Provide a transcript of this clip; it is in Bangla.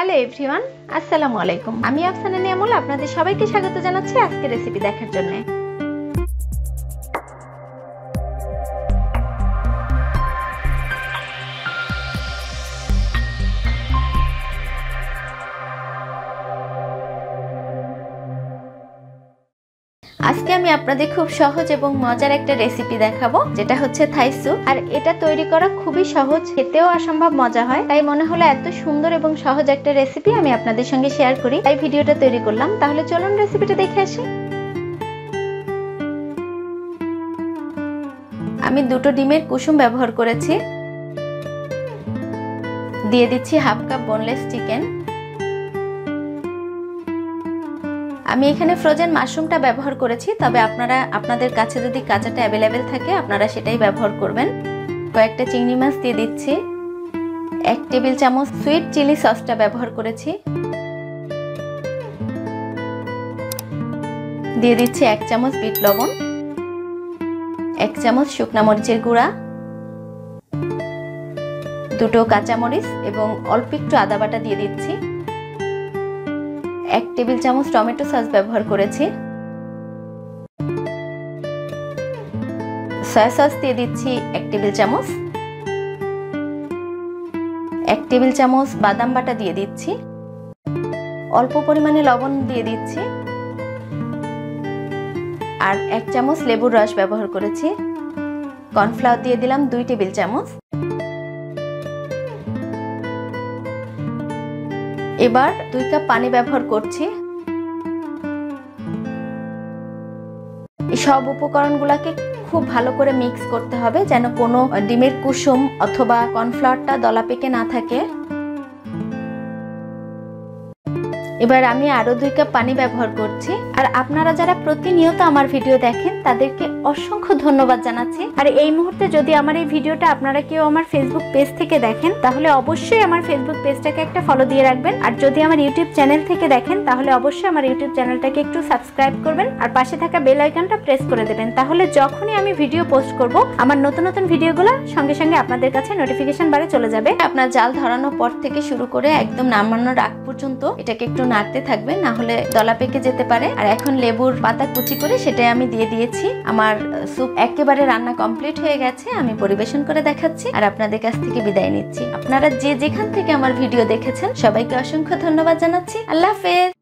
হ্যালো এভরিওয়ান, আসসালামু আলাইকুম। আমি আফসানা নিয়ামুল আপনাদের সবাইকে স্বাগত জানাচ্ছি আজকের রেসিপি দেখার জন্য। আজকে আমি আপনাদের খুব সহজ এবং মজার একটা রেসিপি দেখাবো, যেটা হচ্ছে থাই স্যুপ। আর এটা তৈরি করা খুবই সহজ, খেতেও অসম্ভব মজা হয়। তাই মনে হলো এত সুন্দর এবং সহজ একটা রেসিপি আমি আপনাদের সঙ্গে শেয়ার করি, তাই ভিডিওটা তৈরি করলাম। তাহলে চলুন রেসিপিটা দেখে আসি। আমি দুটো ডিমের কুসুম ব্যবহার করেছি। দিয়ে দিচ্ছি হাফ কাপ বোনলেস চিকেন। আমি এখানে ফ্রোজেন মাশরুমটা ব্যবহার করেছি, তবে আপনাদের কাছে যদি কাঁচাটা অ্যাভেলেবেল থাকে আপনারা সেটাই ব্যবহার করবেন। কয়েকটা চিংড়ি মাছ দিয়ে দিচ্ছি। 1 টেবিল চামচ সুইট চিলি সসটা ব্যবহার করেছি। দিয়ে দিচ্ছি 1 চামচ বিট লবণ, 1 চামচ শুকনা মরিচের গুঁড়া, 2টো কাঁচামরিচ এবং অল্প একটু আদা বাটা দিয়ে দিচ্ছি। 1 টেবিল চামচ টমেটো সস ব্যবহার করেছি। সয়া সস দিয়ে দিচ্ছি 1 টেবিল চামচ। 1 টেবিল চামচ বাদাম বাটা দিয়ে দিচ্ছি। অল্প পরিমাণে লবণ দিয়ে দিচ্ছি। আর 1 চামচ লেবুর রস ব্যবহার করেছি। কর্নফ্লাওয়ার দিয়ে দিলাম 2 টেবিল চামচ। এবার 2 কাপ পানি ব্যবহার করছি। এই সব উপকরণগুলোকে খুব ভালো করে মিক্স করতে হবে, যেন কোনো ডিমের কুসুম অথবা কর্নফ্লাওয়ারটা দলা পেকে না থাকে। এবার আমি আরো 2 কাপ পানি ব্যবহার করছি। আর আপনারা যারা প্রতিনিয়ত আমার ভিডিও দেখেন তাদেরকে অসংখ্য ধন্যবাদ জানাচ্ছি। আর এই মুহূর্তে যদি আমার এই ভিডিওটা আপনারা কেউ আমার ফেসবুক পেজ থেকে দেখেন তাহলে অবশ্যই আমার ফেসবুক পেজটাকে একটা ফলো দিয়ে রাখবেন। আর যদি আমার ইউটিউব চ্যানেল থেকে দেখেন তাহলে অবশ্যই আমার ইউটিউব চ্যানেলটাকে একটু সাবস্ক্রাইব করবেন আর পাশে থাকা বেল আইকনটা প্রেস করে দেবেন। তাহলে যখনই আমি ভিডিও পোস্ট করব আমার নতুন নতুন ভিডিওগুলো সঙ্গে সঙ্গে আপনাদের কাছে নোটিফিকেশন বারে চলে যাবে। আপনার জাল ধরানোর পর থেকে শুরু করে একদম নামানোর আগ পর্যন্ত এটাকে একটু নাড়তে থাকবে, না হলে দলা পেকে যেতে পারে। আর এখন লেবুর পাতা কুচি করে সেটাই আমি দিয়ে দিয়েছি। আমার স্যুপ একেবারে রান্না কমপ্লিট হয়ে গেছে। আমি পরিবেশন করে দেখাচ্ছি আর আপনাদের কাছ থেকে বিদায় নিচ্ছি। আপনারা যে যেখান থেকে আমার ভিডিও দেখেছেন সবাইকে অসংখ্য ধন্যবাদ জানাচ্ছি। আল্লাহ হাফেজ।